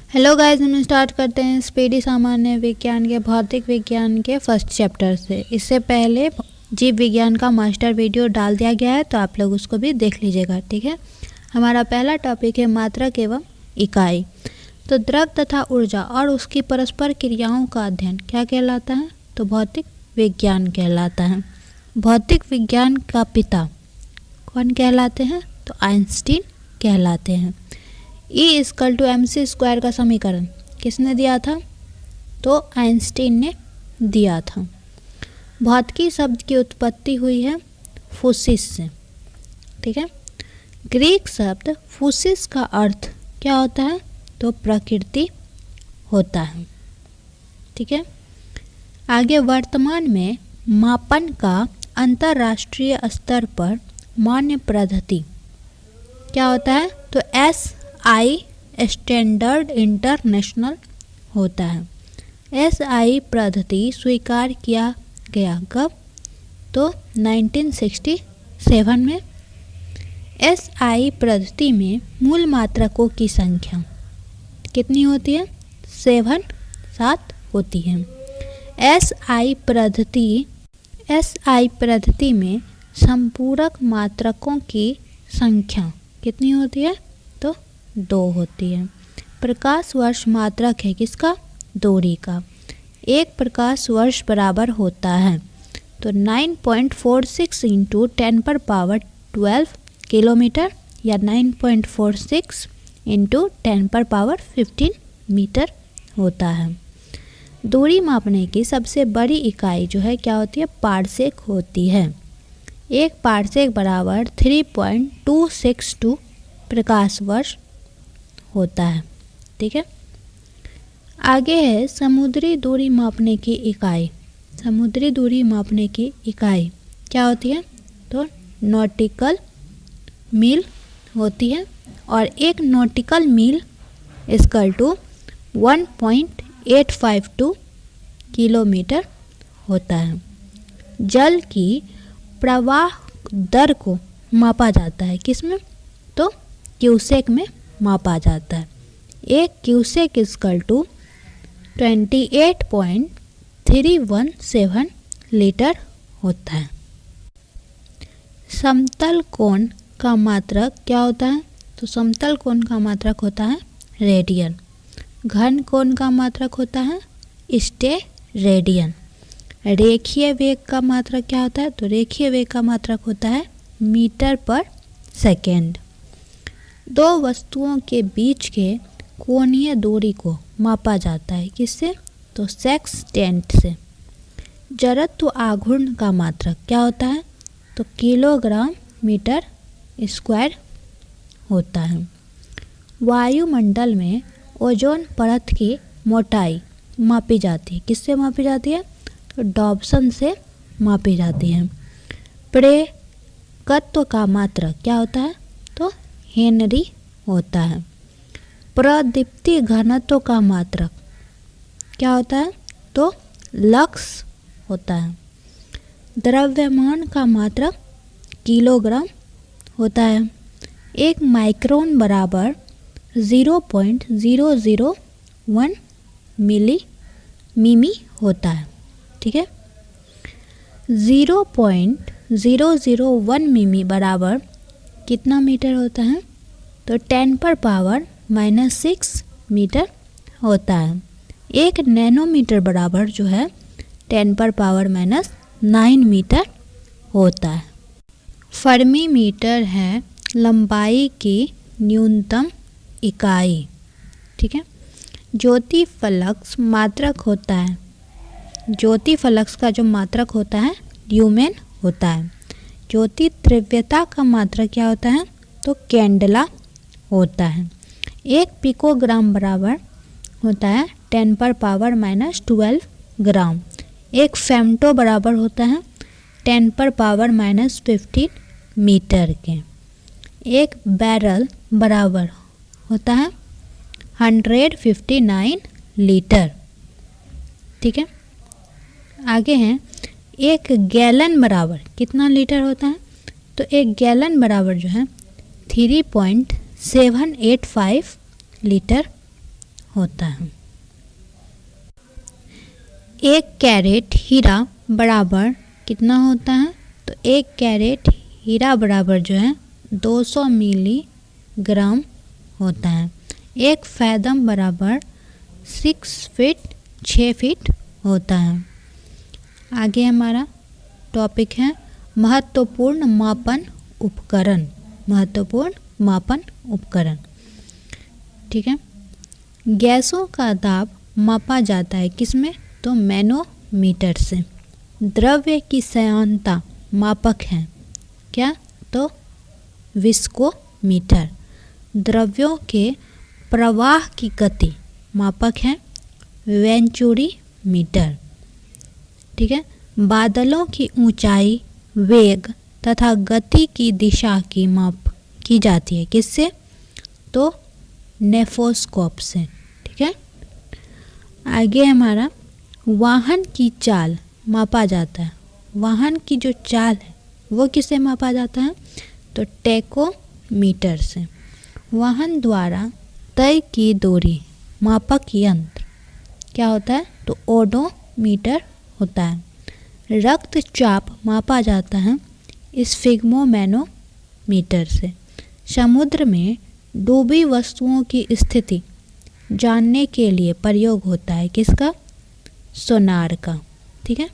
Hello guys, हम start करते हैं स्पीडी सामान्य विज्ञान के भौतिक विज्ञान के फर्स्ट चैप्टर से। इससे पहले जीव विज्ञान का मास्टर वीडियो डाल दिया गया है, तो आप लोग उसको भी देख लीजिएगा। ठीक है, हमारा पहला टॉपिक है मात्रक एवं इकाई। तो द्रव तथा ऊर्जा और उसकी परस्पर क्रियाओं का अध्ययन क्या कहलाता है? तो भौतिक विज्ञान कहलाता है। भौतिक विज्ञान का पिता कौन कहलाते हैं? तो आइंस्टीन कहलाते हैं। E=mc² का समीकरण किसने दिया था? तो आइंस्टीन ने दिया था। भौतिकी शब्द की उत्पत्ति हुई है फूसिस से। ठीक है, ग्रीक शब्द फूसिस का अर्थ क्या होता है? तो प्रकृति होता है। ठीक है, आगे वर्तमान में मापन का अंतर्राष्ट्रीय स्तर पर मान्य पद्धति क्या होता है? तो SI स्टैंडर्ड इंटरनेशनल होता है। SI पद्धति स्वीकार किया गया कब? तो 1967 में। SI पद्धति में मूल मात्रकों की संख्या कितनी होती है? 7 होती है। SI पद्धति में संपूरक मात्रकों की संख्या कितनी होती है? तो 2 होती है। प्रकाश वर्ष मात्रक है किसका? दूरी का। एक प्रकाश वर्ष बराबर होता है तो 9.46 इंटू 10⁻12 किलोमीटर या 9.46 इंटू 10⁻15 मीटर होता है। दूरी मापने की सबसे बड़ी इकाई जो है क्या होती है? पारसेक होती है। एक पारसेक बराबर 3.262 प्रकाश वर्ष होता है। ठीक है, आगे है समुद्री दूरी मापने की इकाई। समुद्री दूरी मापने की इकाई क्या होती है? तो नॉटिकल मील होती है और एक नॉटिकल मील = 1.852 किलोमीटर होता है। जल की प्रवाह दर को मापा जाता है किसमें? तो क्यूसेक में मापा जाता है। एक क्यूसेक = 28.317 लीटर होता है। समतल कोण का मात्रक क्या होता है? तो समतल कोण का मात्रक होता है रेडियन। घन कोण का मात्रक होता है स्टेरेडियन। रेखीय वेग का मात्रक क्या होता है? तो रेखीय वेग का मात्रक होता है मीटर पर सेकेंड। दो वस्तुओं के बीच के कोणीय दूरी को मापा जाता है किससे? तो सेक्सटेंट से। जड़त्व आघूर्ण का मात्रक क्या होता है? तो किलोग्राम मीटर स्क्वायर होता है। वायुमंडल में ओजोन परत की मोटाई मापी जाती है किससे मापी जाती है? तो डॉप्सन से मापी जाती है। प्रेरकत्व का मात्रक क्या होता है? तो हेनरी होता है। प्रदीप्ति घनत्व का मात्रक क्या होता है? तो लक्स होता है। द्रव्यमान का मात्रक किलोग्राम होता है। एक माइक्रोन बराबर 0.001 मिमी होता है। ठीक है, 0.001 मिमी बराबर कितना मीटर होता है? तो 10⁻⁻6 मीटर होता है। एक नैनोमीटर बराबर जो है 10⁻⁻9 मीटर होता है। फर्मी मीटर है लंबाई की न्यूनतम इकाई। ठीक है, ज्योति फ्लक्स मात्रक होता है। ज्योति फ्लक्स का जो मात्रक होता है ल्यूमेन होता है। ज्योति तीव्रता का मात्रक क्या होता है? तो कैंडला होता है। एक पिकोग्राम बराबर होता है 10⁻⁻12 ग्राम। एक फेम्टो बराबर होता है 10⁻⁻15 मीटर के। एक बैरल बराबर होता है 159 लीटर। ठीक है, आगे हैं एक गैलन बराबर कितना लीटर होता है? तो एक गैलन बराबर जो है 3.785 लीटर होता है। 1 कैरेट हीरा बराबर कितना होता है? तो 1 कैरेट हीरा बराबर जो है 200 मिलीग्राम होता है। 1 फैदम बराबर 6 फीट होता है। आगे हमारा टॉपिक है महत्वपूर्ण मापन उपकरण। महत्वपूर्ण मापन उपकरण, ठीक है। गैसों का दाब मापा जाता है किसमें? तो मैनोमीटर से। द्रव्य की श्यानता मापक है क्या? तो विस्कोमीटर। द्रव्यों के प्रवाह की गति मापक है वेंचुरी मीटर, ठीक है। बादलों की ऊंचाई, वेग तथा गति की दिशा की माप की जाती है किससे? तो नेफोस्कोप से, ठीक है। आगे हमारा वाहन की चाल मापा जाता है। वाहन की जो चाल है वो किससे मापा जाता है? तो टैकोमीटर से। वाहन द्वारा तय की दूरी मापक यंत्र क्या होता है? तो ओडोमीटर होता है। रक्तचाप मापा जाता है स्फिग्मोमैनोमीटर से। समुद्र में डूबी वस्तुओं की स्थिति जानने के लिए प्रयोग होता है किसका? सोनार का, ठीक है।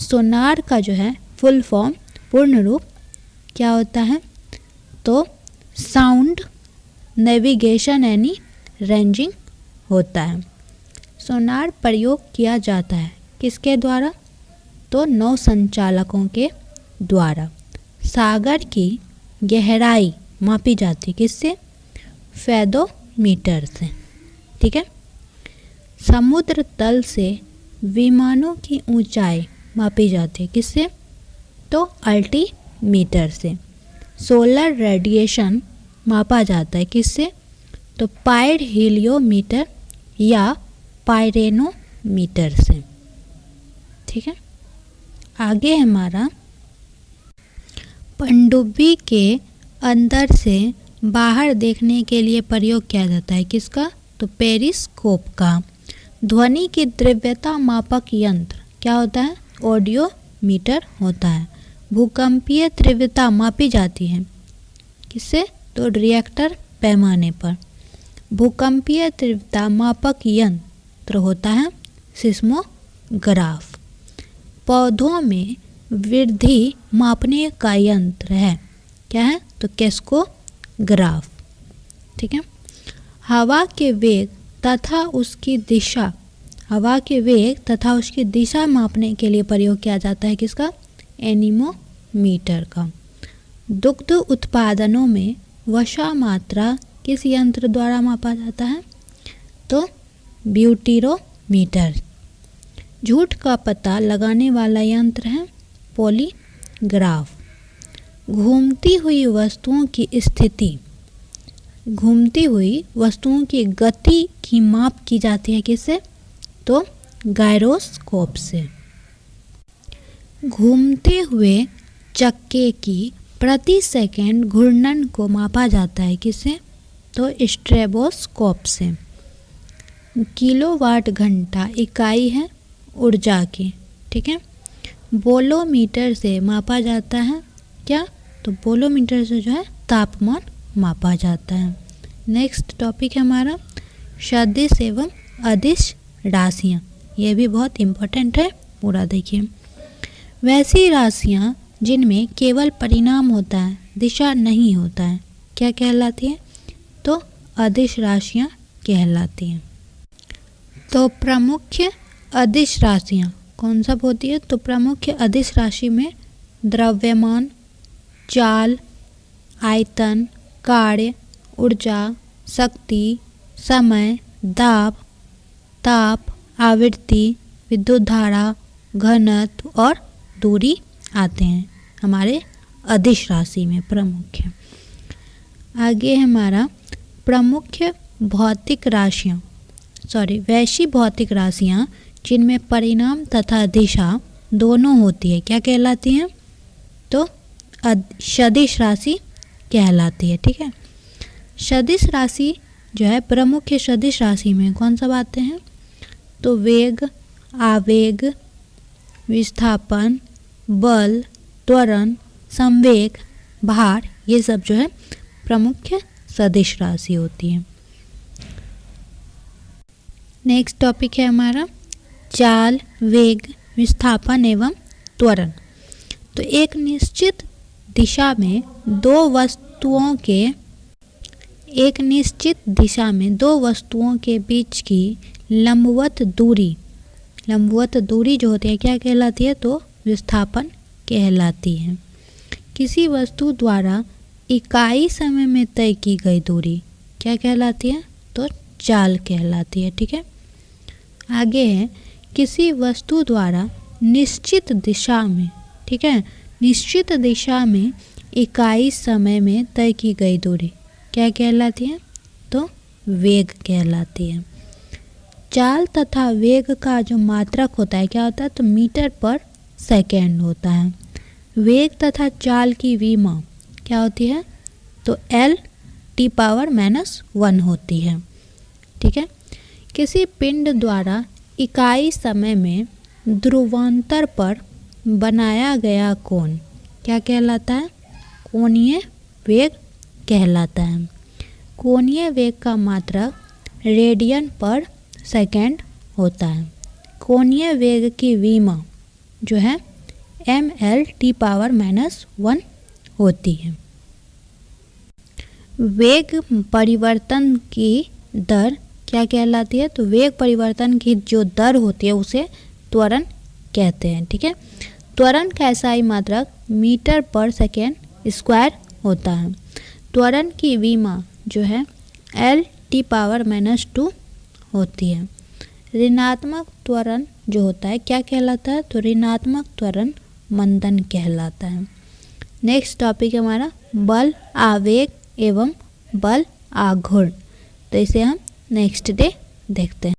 सोनार का जो है फुल फॉर्म, पूर्ण रूप क्या होता है? तो साउंड नेविगेशन एनी रेंजिंग होता है। सोनार प्रयोग किया जाता है किसके द्वारा? तो नौ संचालकों के द्वारा। सागर की गहराई मापी जाती है किससे? फैदोमीटर से, ठीक है। समुद्र तल से विमानों की ऊंचाई मापी जाती है किससे? तो अल्टीमीटर से। सोलर रेडिएशन मापा जाता है किससे? तो पाइड हीलियोमीटर या पायरेनोमीटर से, ठीक है। आगे हमारा पनडुब्बी के अंदर से बाहर देखने के लिए प्रयोग किया जाता है किसका? तो पेरिस्कोप का। ध्वनि की तीव्रता मापक यंत्र क्या होता है? ऑडियोमीटर होता है। भूकंपीय तीव्रता मापी जाती है किससे? तो रिएक्टर पैमाने पर। भूकंपीय तीव्रता मापक यंत्र होता है सिस्मोग्राफ। पौधों में वृद्धि मापने का यंत्र है क्या है? तो केस्कोग्राफ, ठीक है। हवा के वेग तथा उसकी दिशा मापने के लिए प्रयोग किया जाता है किसका? एनीमोमीटर का। दुग्ध उत्पादनों में वसा मात्रा किस यंत्र द्वारा मापा जाता है? तो ब्यूटीरोमीटर। झूठ का पता लगाने वाला यंत्र है पॉलीग्राफ। घूमती हुई वस्तुओं की गति की माप की जाती है किससे? तो गायरोस्कोप से। घूमते हुए चक्के की प्रति सेकंड घूर्णन को मापा जाता है किससे? तो स्ट्रेबोस्कोप से। किलोवाट घंटा इकाई है ऊर्जा की, ठीक है। बोलोमीटर से मापा जाता है क्या? तो बोलोमीटर से जो है तापमान मापा जाता है। नेक्स्ट टॉपिक है हमारा सदिश एवं अदिश राशियाँ। ये भी बहुत इम्पोर्टेंट है, पूरा देखिए। वैसी राशियाँ जिनमें केवल परिणाम होता है, दिशा नहीं होता है, क्या कहलाती है? तो अदिश राशियाँ कहलाती हैं। तो प्रमुख अदिश राशियाँ कौन सब होती है? तो प्रमुख अदिश राशि में द्रव्यमान, चाल, आयतन, कार्य, ऊर्जा, शक्ति, समय, दाब, ताप, आवृत्ति, विद्युत धारा, घनत्व और दूरी आते हैं हमारे अदिश राशि में प्रमुख। आगे हमारा प्रमुख भौतिक राशियाँ वैसी भौतिक राशियाँ जिनमें परिणाम तथा दिशा दोनों होती है, क्या कहलाती हैं? तो सदिश राशि कहलाती है, ठीक है। सदिश राशि जो है प्रमुख सदिश राशि में कौन सब आते हैं? तो वेग, आवेग, विस्थापन, बल, त्वरण, संवेग, भार, ये सब जो है प्रमुख सदिश राशि होती है। नेक्स्ट टॉपिक है हमारा चाल, वेग, विस्थापन एवं त्वरण। तो एक निश्चित दिशा में दो वस्तुओं के बीच की लंबवत दूरी जो होती है क्या कहलाती है? तो विस्थापन कहलाती है। किसी वस्तु द्वारा इकाई समय में तय की गई दूरी क्या कहलाती है? तो चाल कहलाती है। ठीक है, आगे है किसी वस्तु द्वारा निश्चित दिशा में, ठीक है, निश्चित दिशा में इकाई समय में तय की गई दूरी क्या कहलाती है? तो वेग कहलाती है। चाल तथा वेग का जो मात्रक होता है क्या होता है? तो मीटर पर सेकेंड होता है। वेग तथा चाल की विमा क्या होती है? तो L⁻⁻1 होती है। ठीक है, किसी पिंड द्वारा इकाई समय में ध्रुवांतर पर बनाया गया कोण क्या कहलाता है? कोणीय वेग कहलाता है। कोणीय वेग का मात्रक रेडियन पर सेकेंड होता है। कोणीय वेग की विमा जो है mL⁻⁻1 होती है। वेग परिवर्तन की दर क्या कहलाती है? तो वेग परिवर्तन की जो दर होती है उसे त्वरण कहते हैं। ठीक है, त्वरण का SI मात्रक मीटर पर सेकेंड स्क्वायर होता है। त्वरण की विमा जो है L⁻⁻2 होती है। ऋणात्मक त्वरण जो होता है क्या कहलाता है? तो ऋणात्मक त्वरण मंदन कहलाता है। नेक्स्ट टॉपिक है हमारा बल, आवेग एवं बल आघूर्ण। तो इसे हम नेक्स्ट डे देखते हैं।